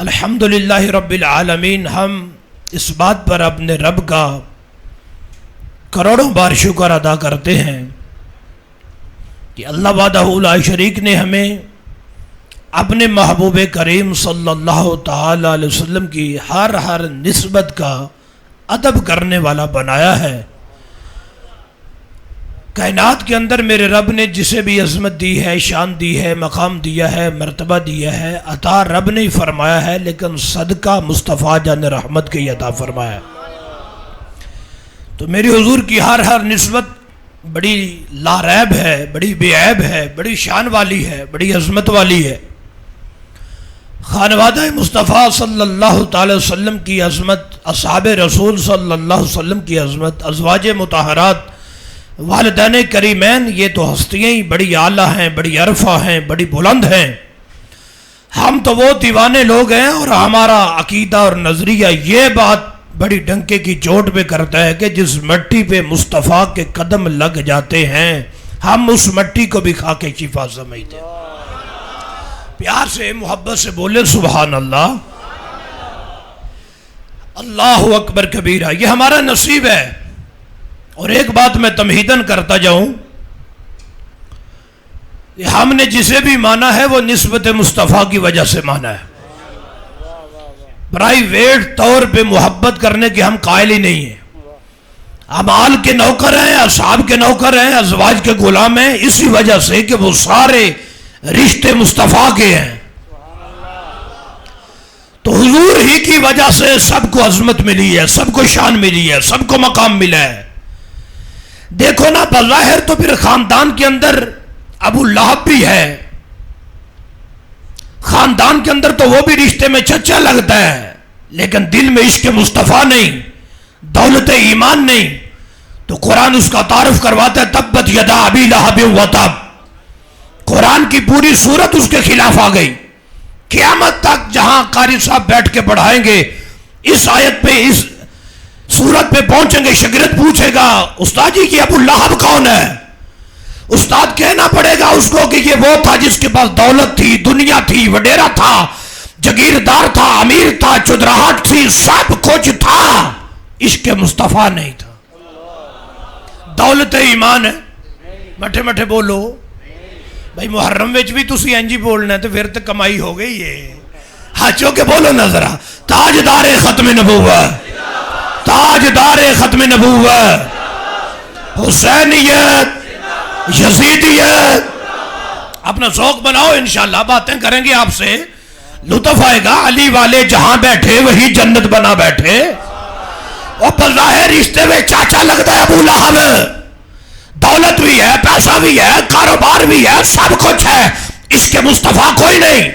الحمدللہ رب العالمین. ہم اس بات پر اپنے رب کا کروڑوں بار شکر ادا کرتے ہیں کہ اللہ وحدہ لا شریک نے ہمیں اپنے محبوب کریم صلی اللہ تعالی علیہ وسلم کی ہر نسبت کا ادب کرنے والا بنایا ہے. کائنات کے اندر میرے رب نے جسے بھی عظمت دی ہے، شان دی ہے، مقام دیا ہے، مرتبہ دیا ہے، عطا رب نے ہی فرمایا ہے، لیکن صدقہ مصطفیٰ جان رحمت کے ہی عطا فرمایا ہے. تو میری حضور کی ہر نسبت بڑی لاریب ہے، بڑی بے عیب ہے، بڑی شان والی ہے، بڑی عظمت والی ہے. خانوادہ مصطفیٰ صلی اللہ تعالی وسلم کی عظمت، اصحاب رسول صلی اللہ علیہ وسلم کی عظمت، ازواج مطہرات، والدین کریمین، یہ تو ہستیاں ہی بڑی اعلیٰ ہیں، بڑی عرفہ ہیں، بڑی بلند ہیں. ہم تو وہ دیوانے لوگ ہیں اور ہمارا عقیدہ اور نظریہ یہ بات بڑی ڈنکے کی چوٹ پہ کرتا ہے کہ جس مٹی پہ مصطفیٰ کے قدم لگ جاتے ہیں ہم اس مٹی کو بھی کھا کے شفا سمجھتے ہیں. پیار سے محبت سے بولے سبحان اللہ. اللہ اکبر کبیرہ. یہ ہمارا نصیب ہے. اور ایک بات میں تمہیدن کرتا جاؤں کہ ہم نے جسے بھی مانا ہے وہ نسبت مصطفیٰ کی وجہ سے مانا ہے. پرائیویٹ طور پہ محبت کرنے کے ہم قائل ہی نہیں ہیں. اعمال کے نوکر ہیں، اصحاب کے نوکر ہیں، ازواج کے غلام ہیں، اسی وجہ سے کہ وہ سارے رشتے مصطفیٰ کے ہیں. تو حضور ہی کی وجہ سے سب کو عظمت ملی ہے، سب کو شان ملی ہے، سب کو مقام ملا ہے. دیکھو نا، بظاہر تو پھر خاندان کے اندر ابو لہب بھی ہے، خاندان کے اندر تو وہ بھی رشتے میں چچا لگتا ہے، لیکن دل میں عشق مصطفیٰ نہیں، دولت ایمان نہیں. تو قرآن اس کا تعارف کرواتا ہے تبت یدا ابی لہب وتب. قرآن کی پوری صورت اس کے خلاف آ گئی. قیامت تک جہاں قاری صاحب بیٹھ کے پڑھائیں گے اس آیت پہ، اس صورت پہ پہنچیں گے، شاگرد پوچھے گا استاد جی یہ ابو لہب کون ہے؟ استاد کہنا پڑے گا اس کو کہ یہ وہ تھا جس کے پاس دولت تھی، دنیا تھی، وڈیرا تھا، جگیردار تھا، امیر تھا، چودراہٹ تھی، سب کچھ تھا، عشق مصطفیٰ نہیں تھا. دولت ایمان ہے. مٹھے مٹھے بولو بھائی. محرم وچ بھی تسی انجی بولنا ہے تو پھر تو کمائی ہو گئی ہے. ہاتھوں کے بولو نا ذرا. تاجدار ختم نبوت، تاجدار ختم نبوت، حسینیت، یزیدیت. اپنا ذوق بناؤ، انشاءاللہ باتیں کریں گے آپ سے، لطف آئے گا. علی والے جہاں بیٹھے وہی جنت بنا بیٹھے. اور بظاہر رشتے میں چاچا لگتا ہے ابو لہب. دولت بھی ہے، پیسہ بھی ہے، کاروبار بھی ہے، سب کچھ ہے. عشق مصطفیٰ کوئی نہیں،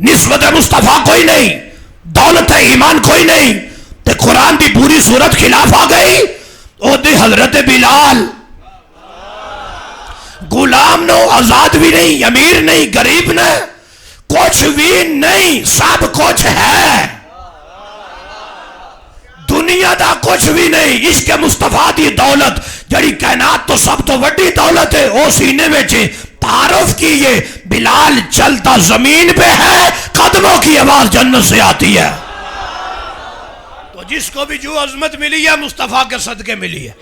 نسبت مصطفیٰ کوئی نہیں، دولت ایمان کوئی نہیں. تو قرآن دی پوری صورت خلاف آ گئی. او دی حضرت بلال غلام نو، آزاد بھی نہیں، امیر نہیں، غریب نے، کچھ بھی نہیں، سب کچھ ہے. دنیا دا کچھ بھی نہیں. عشق مصطفیٰ دی دولت جڑی کائنات تو سب تو وڈی دولت ہے، او سینے میں تعارف کیے. بلال چلتا زمین پہ ہے، قدموں کی آواز جنت سے آتی ہے. تو جس کو بھی جو عظمت ملی ہے مصطفیٰ کے صدقے ملی ہے.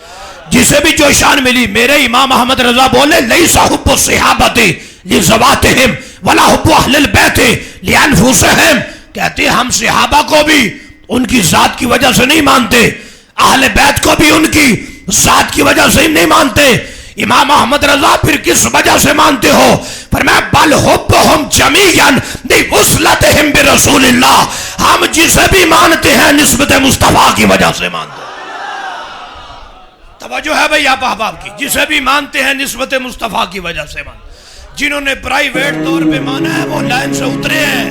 جسے بھی جو شان ملی. میرے امام احمد رضا بولے لیس حب الصحابۃ لذواتہم ولا حب اہل البیت لانفسہم. کہتے ہیں ہم صحابہ کو بھی ان کی ذات کی وجہ سے نہیں مانتے، اہل بیت کو بھی ان کی ذات کی وجہ سے نہیں مانتے. امام احمد رضا پھر کس وجہ سے مانتے ہو؟ فرمایا بل حبہم جمیعا لوصلتہم برسول اللہ. ہم جسے بھی مانتے ہیں نسبت مصطفیٰ کی وجہ سے مانتے ہیں. توجہ ہے بھئی آپ احباب کی. جسے بھی مانتے ہیں نسبت مصطفیٰ کی وجہ سے مانتے ہیں. جنہوں نے پرائیویٹ طور پہ مانا ہے وہ لائن سے اترے ہیں.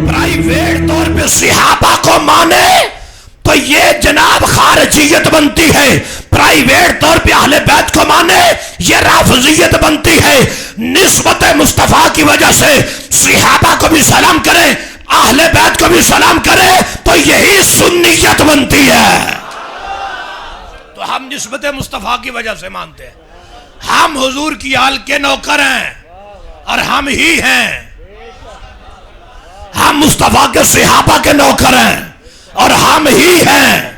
پرائیویٹ طور پہ صحابہ کو مانے تو یہ جناب خارجیت بنتی ہے. پرائیویٹ طور پہ اہل بیت کو مانے یہ رافضیت بنتی ہے. نسبت مصطفیٰ کی وجہ سے صحابہ کو بھی سلام کریں، اہل بیت کو بھی سلام کریں تو یہی سنیت بنتی ہے. تو ہم نسبت مصطفیٰ کی وجہ سے مانتے ہیں. ہم حضور کی آل کے نوکر ہیں اور ہم ہی ہیں. ہم مصطفیٰ کے صحابہ کے نوکر ہیں اور ہم ہی ہیں،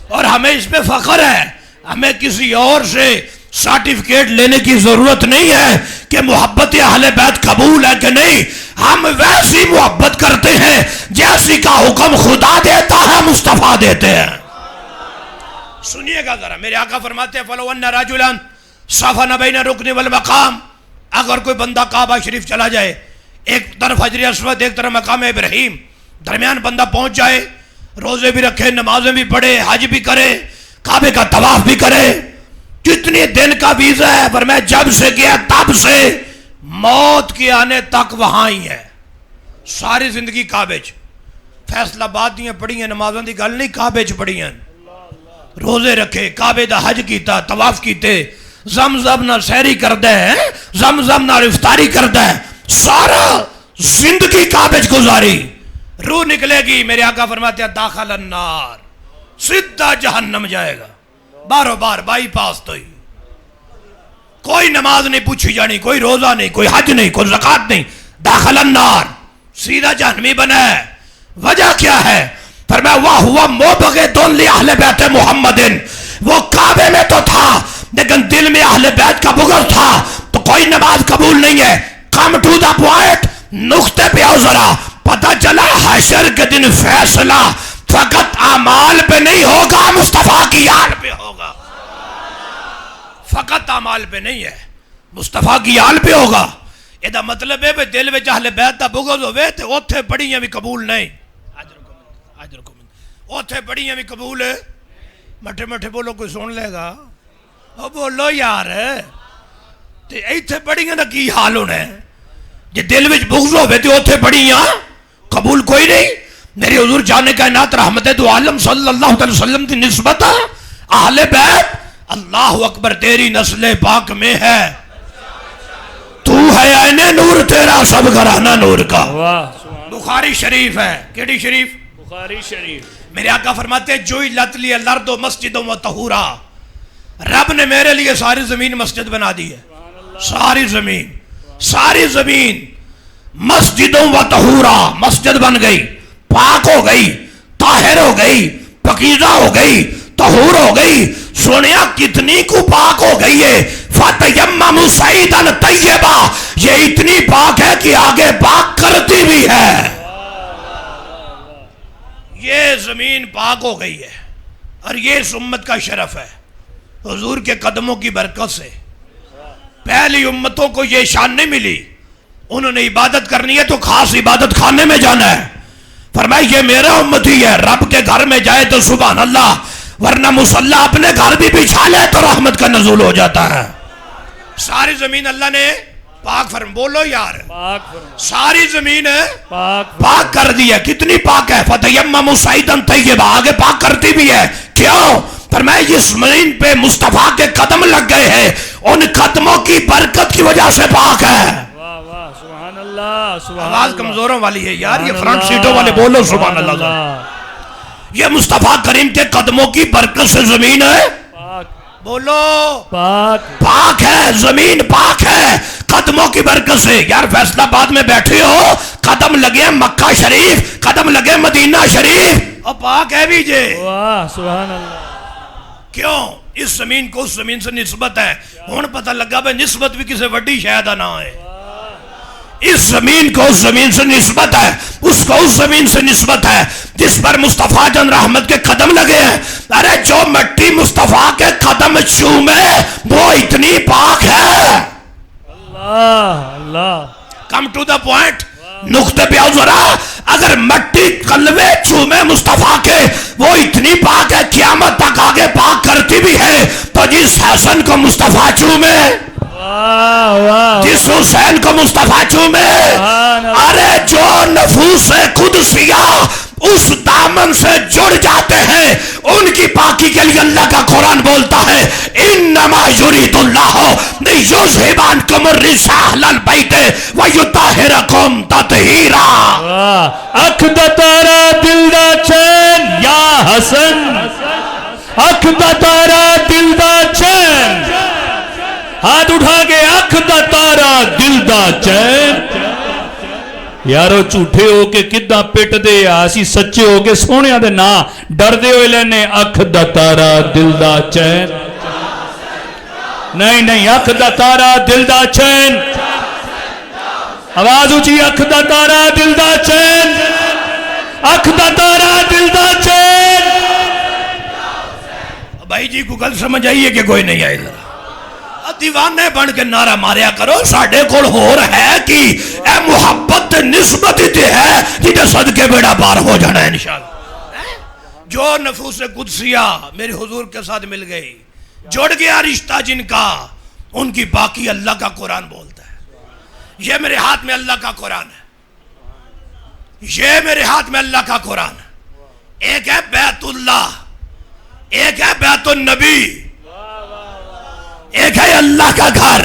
اور ہمیں اس پہ فخر ہے. ہمیں کسی اور سے سرٹیفکیٹ لینے کی ضرورت نہیں ہے کہ محبت اہل بیت قبول ہے کہ نہیں. ہم ویسی محبت کرتے ہیں جیسی کا حکم خدا دیتا ہے، مصطفیٰ دیتے ہیں. سنیے گا ذرا، میرے آقا فرماتے ہیں فَلَوْ أَنَّ رَجُلًا سَافَنَ بَيْنَ الرُّكْنِ وَالْمَقَامِ. اگر کوئی بندہ کعبہ شریف چلا جائے، ایک طرف حجر اسود ایک طرف مقام ابراہیم، درمیان بندہ پہنچ جائے، روزے بھی رکھے، نمازیں بھی پڑھے، حج بھی کرے، کعبے کا طواف بھی کرے، کتنے دن کا ویزا ہے؟ فرمایا جب سے گیا تب سے موت کے آنے تک وہاں ہی ہے. ساری زندگی کعبے چ، فیصلہ باد دیاں پڑھی ہیں، نمازوں دی گل نہیں، کعبے چ پڑھی ہیں، روزے رکھے، کعبے دا حج کیتا، طواف کیتے، زمزم نہ سحری کردہ ہے، زمزم نہ افطاری کردہ ہے، سارا زندگی کعبے چ گزاری. روح نکلے گی، میرے آقا فرماتے ہیں داخل النار، سیدھا جہنم جائے گا، بارو بار بائی پاس. تو ہی کوئی نماز نہیں پوچھی جانی، کوئی روزہ نہیں، کوئی حج نہیں، کوئی زکوٰۃ نہیں، داخل النار، سیدھا جہنمی بنا ہے. وجہ کیا ہے؟ فرمایا وَهُوَ مُبْغِضٌ لِأَهْلِ بَيْتِ مُحَمَّدٍ. وہ کعبے میں تو تھا لیکن دل میں اہل بیت کا بغض تھا، تو کوئی نماز قبول نہیں ہے. کم ٹو دا پوائنٹ، نقطے پہ آؤ ذرا. پتہ چلا حشر کے دن فیصلہ فقط اعمال پہ نہیں ہوگا، مصطفیٰ کی آل پہ ہوگا. فقط اعمال پہ نہیں ہے، مصطفیٰ کی آل پہ ہوگا. یہ مطلب ہے دل میں اہل بیت دا بغض ہوئے تو اوتھے پڑھیاں بھی قبول نہیں. اوتھے پڑھیاں بھی قبول ہے. مٹھے مٹھے بولو، کوئی سن لے گا. او بولو یار، تے ایتھے پڑھیاں دا کی حال ہونا ہے؟ جے دل وچ بغض ہوئے تو اوتھے پڑھیاں قبول کوئی نہیں. میرے حضور جان کائنات رحمت دو عالم صلی اللہ علیہ وسلم کی نسبت ہے اہل بیت. اللہ اکبر، تیری نسل پاک میں ہے، تو ہے عین نور، تیرا سب گھرانہ نور کا. بخاری شریف ہے. کیڑی شریف؟ بخاری شریف. میرے آقا فرماتے ہیں جُعِلَتْ لِیَ الْأَرْضُ مَسْجِدًا وَطَہُورًا. رب نے میرے لیے ساری زمین مسجد بنا دی ہے. ساری زمین مسجدوں و طہورا، مسجد بن گئی، پاک ہو گئی، طاہر ہو گئی، پاکیزہ ہو گئی، طہور ہو گئی. سنیا کتنی کو پاک ہو گئی ہے. فَتَيَمَّمُوا صَعِيدًا طَيِّبًا، یہ اتنی پاک ہے کہ آگے پاک کرتی بھی ہے. یہ زمین پاک ہو گئی ہے، اور یہ اس امت کا شرف ہے حضور کے قدموں کی برکت سے. پہلی امتوں کو یہ شان نہیں ملی. انہوں نے عبادت کرنی ہے تو خاص عبادت خانے میں جانا ہے. فرمایا یہ میرا امتی ہے، رب کے گھر میں جائے تو سبحان اللہ، ورنہ مصلی اپنے گھر بھی بچھا لے تو رحمت کا نزول ہو جاتا ہے. ساری زمین اللہ نے پاک فرم، بولو یار، ساری زمین پاک کر دی ہے. کتنی پاک ہے؟ فَتَيَمَّمُوا صَعِيدًا طَيِّبًا، آگے پاک کرتی بھی ہے. کیوں؟ فرمایا یہ زمین پہ مصطفیٰ کے قدم لگ گئے ہیں، ان قدموں کی برکت کی وجہ سے پاک ہے. سبحان اللہ. آواز کمزوروں والی ہے یار، یہ فرنٹ سیٹوں والے بولو سبحان اللہ. یہ مصطفیٰ کریم کے قدموں کی برکت سے زمین ہے، بولو پاک ہے، زمین پاک ہے قدموں کی برکت سے. یار فیصلہ آباد میں بیٹھے ہو، قدم لگے مکہ شریف، قدم لگے مدینہ شریف، اور پاک ہے بھی جے. سبحان اللہ. کیوں؟ اس زمین کو اس زمین سے نسبت ہے. ہون پتہ لگا بھئی نسبت بھی کسی وڈی شاید نہ ہے. اس زمین کو اس زمین سے نسبت ہے، اس کو اس زمین سے نسبت ہے جس پر مصطفیٰ جان رحمت کے قدم لگے ہیں. ارے جو مٹی مصطفیٰ کے قدم چومے وہ اتنی پاک ہے. اللہ. کم ٹو دا پوائنٹ، نقطے پہ آؤ ذرا. اگر مٹی قلبے چومے مصطفیٰ کے وہ اتنی پاک ہے، قیامت تک آگے پاک کرتی بھی ہے. تو جس حسن کو مصطفیٰ چومے، جس حسین کو مصطفیٰ چومے، ارے جو نفوس قدسیہ اس دامن سے جڑ جاتے ہیں ان کی پاکی کے لیے اللہ کا قرآن بولتا ہے انما یرید اللہ لیذھب عنکم الرجس اہل البیت ویطہرکم تطہیرا. اکھ دا تارا دل دا چین یا حسن، اکھ دا تارا دل دا چین، ہاتھ اٹھا کے اکھ دا تارا دل دا چین. یارو جھوٹے ہو کے کداں پٹ دے اسی سچے ہو کے سونیاں دے نا ڈر دے ہوئے لینے اکھ دا تارا دل دا چین نہیں نہیں اکھ دا تارا دل دا چین آواز اونچی اکھ دا تارا دل دا چین اکھ دا تارا دل دا چین بھائی جی کو گل سمجھ آئیے کہ کوئی نہیں آئے ذرا دیوانے بن کے نعرہ ماریا کرو ساڑھے کول ہور ہے کہ اے محبت نسبت تے ہے جیدے صدقے بیڑا بار ہو جانا ہے انشاءاللہ جو نفوس قدسیہ میرے حضور کے ساتھ مل گئی جوڑ گیا رشتہ جن کا ان کی باقی اللہ کا قرآن بولتا ہے یہ میرے ہاتھ میں اللہ کا قرآن ہے یہ میرے ہاتھ میں اللہ کا قرآن ہے ایک ہے بیت اللہ ایک ہے بیت النبی ایک ہے اللہ کا گھر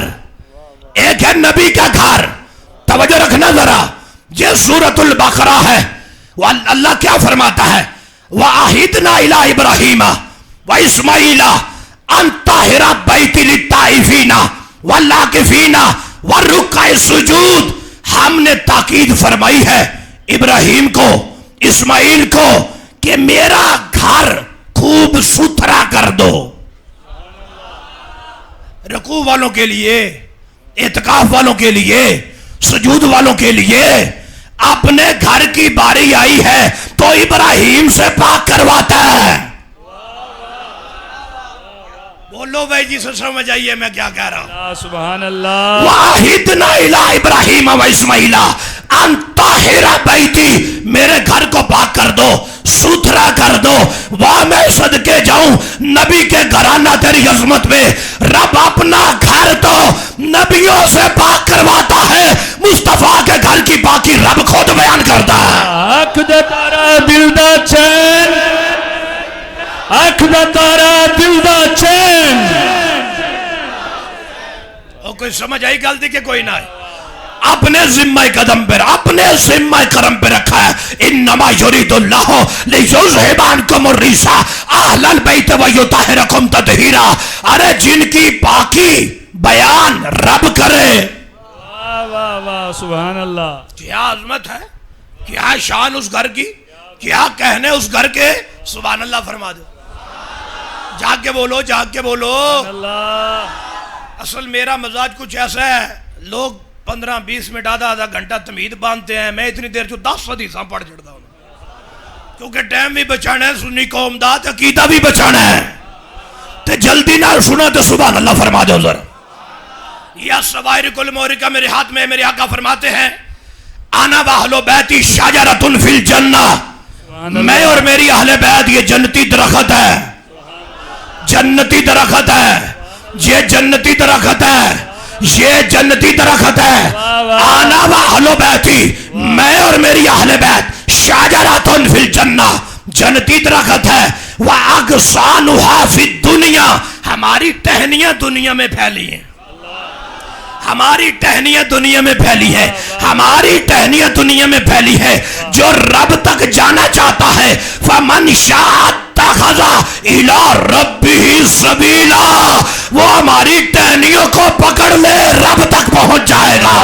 ایک ہے نبی کا گھر توجہ رکھنا ذرا یہ سورۃ البقرہ ہے اللہ کیا فرماتا ہے وَعَهِدْنَا إِلَىٰ إِبْرَاهِيمَ وَإِسْمَعِيلَ أَن طَهِرَ بَيْتِي لِلطَّائِفِينَ وَالْعَاكِفِينَ وَالرُّكَّعِ السُّجُودِ ہم نے تاکید فرمائی ہے ابراہیم کو اسماعیل کو کہ میرا گھر خوب ستھرا کر دو رکوع والوں کے لیے اعتکاف والوں کے لیے سجود والوں کے لیے اپنے گھر کی باری آئی ہے تو ابراہیم سے پاک کرواتا ہے بولو بھائی جی سے سمجھ آئیے میں کیا کہہ رہا ہوں سبحان اللہ وَعَهِدْنَا إِلَىٰ إِبْرَاهِيمَ وَإِسْمَعِيلَ أَن طَهِرَ بَيْتِي میرے گھر کو پاک کر دو ستھرا کر دو وہاں میں صدقے جاؤں نبی کے گھرانہ تیری عظمت میں رب اپنا گھر تو نبیوں سے پاک کرواتا ہے مصطفیٰ کے گھر کی پاکی رب خود بیان کرتا ہے اکھ دا تارا دل دا چین اکھ دا تارا دل دا چین اور کوئی سمجھ آئی غلطی کہ کوئی نہ آئی اپنے ذمہ قدم پر اپنے ذمہ کرم پر رکھا ہے انما یرید اللہ لیذھب عنکم الرجس اہل البیت ویطہرکم تطہیرا ارے جن کی پاکی بیان رب کرے واہ واہ واہ سبحان اللہ کیا عظمت ہے کیا شان اس گھر کی کیا کہنے اس گھر کے سبحان اللہ فرما دو جاگ کے بولو جاگ کے بولو اللہ اصل میرا مزاج کچھ ایسا ہے لوگ 15-20 منٹ آدھا گھنٹہ تمہید باندھتے ہیں میں اتنی دیر جو 10 حدیثاں پڑھ چڑھتا ہوں کیونکہ ٹائم بھی بچانا ہے سنی قوم دا عقیدہ بھی بچانا ہے تو جلدی نہ سنا تو سبحان اللہ فرما دو ذرا یا سوائرک المورکہ میرے ہاتھ میں میرے آقا فرماتے ہیں انا واہل بیتی شجرۃ فی الجنہ میں اور میری اہل بیت یہ جنتی درخت ہے جنتی درخت ہے یہ جنتی درخت ہے یہ جنتی درخت ہے آنا و اہل بیتی میں اور میری اہل بیت شجرۃ فی الجنہ جنتی درخت ہے وَأَغْصَانُهَا فِي الدُّنْيَا ہماری ٹہنیاں دنیا میں پھیلی ہیں ہماری ٹہنیاں دنیا میں پھیلی ہے ہماری ٹہنیاں دنیا میں پھیلی ہے جو رب تک جانا چاہتا ہے فَمَنْ شَاءَ اتَّخَذَ إِلَىٰ رَبِّهِ سَبِيلًا وہ ہماری ٹہنیوں کو پکڑ لے رب تک پہنچ جائے گا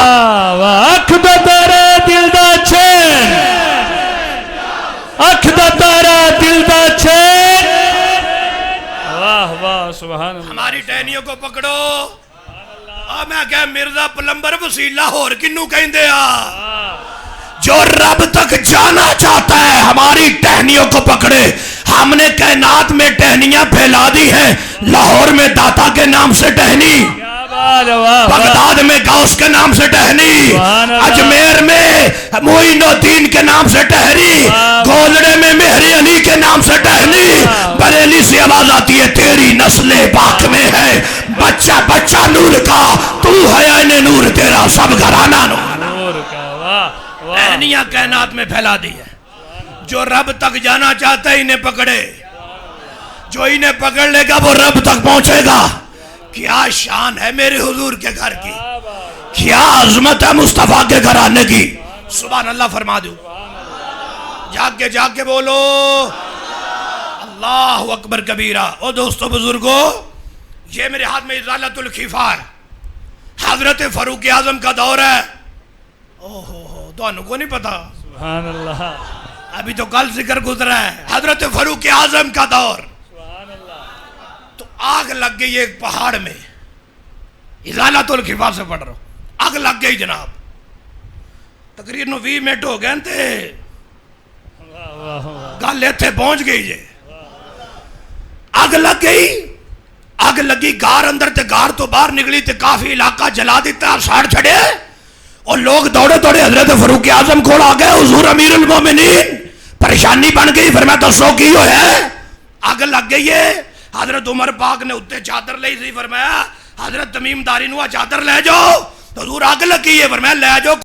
اکھ دا تارا دل دا چین اکھ دا تارا دل دا چین واہ واہ سبحان اللہ ہماری ٹہنیوں کو پکڑو میں کہا مرزا پلمبر وسیلہ ہور کنو کہیں دے جو رب تک جانا چاہتا ہے ہماری ٹہنیوں کو پکڑے ہم نے کائنات میں ٹہنیاں پھیلا دی ہیں لاہور میں داتا کے نام سے ٹہنی بغداد میں غوث کے نام سے ٹہنی اجمیر میں معین الدین کے نام سے ٹہنی گولڑے میں مہر علی کے نام سے ٹہنی بریلی سے آواز آتی ہے تیری نسل پاک میں ہے بچہ بچہ نور کا تو ہے عین نور تیرا سب گھرانہ نور کا ٹہنیاں کائنات میں پھیلا دی ہے جو رب تک جانا چاہتا ہے انہیں پکڑے جو انہیں پکڑ لے گا وہ رب تک پہنچے گا کیا شان ہے میرے حضور کے گھر کی کیا عظمت ہے مصطفیٰ کے گھر آنے کی سبحان اللہ فرما دو جاگ کے بولو اللہ اکبر کبیرہ او دوستو بزرگو یہ میرے ہاتھ میں ازالت الخفا ہے حضرت فاروق اعظم کا دور ہے تو کو نہیں پتا؟ سبحان اللہ، ابھی تو کل ذکر گزرا ہے حضرت فاروق اعظم کا دور. تو آگ لگ گئی ایک پہاڑ میں، ازالۃ الخفا سے پڑھ رہا ہوں، آگ لگ گئی جناب. تقریر نو 20 منٹ ہو گئے تھے، گل اتنے پہنچ گئی جی. اگ لگ گئی، اگ لگی گار اندر تے گار تو باہر نکلی تے کافی علاقہ جلا دیتا، ساڑ چھڑے اور لوگ دوڑے دوڑے حضرت فاروق اعظم کھول آ گئے. حضور امیر المومنین پریشانی بن گئی، پھر میں دسو کی ہے؟ اگ لگ گئی ہے. حضرت عمر پاک نے اتنے چادر لئی سی، فرمایا حضرت تمیم داری نو چادر لے جاؤ. حضور اگ لگی ہے، فرمایا لے جاؤ.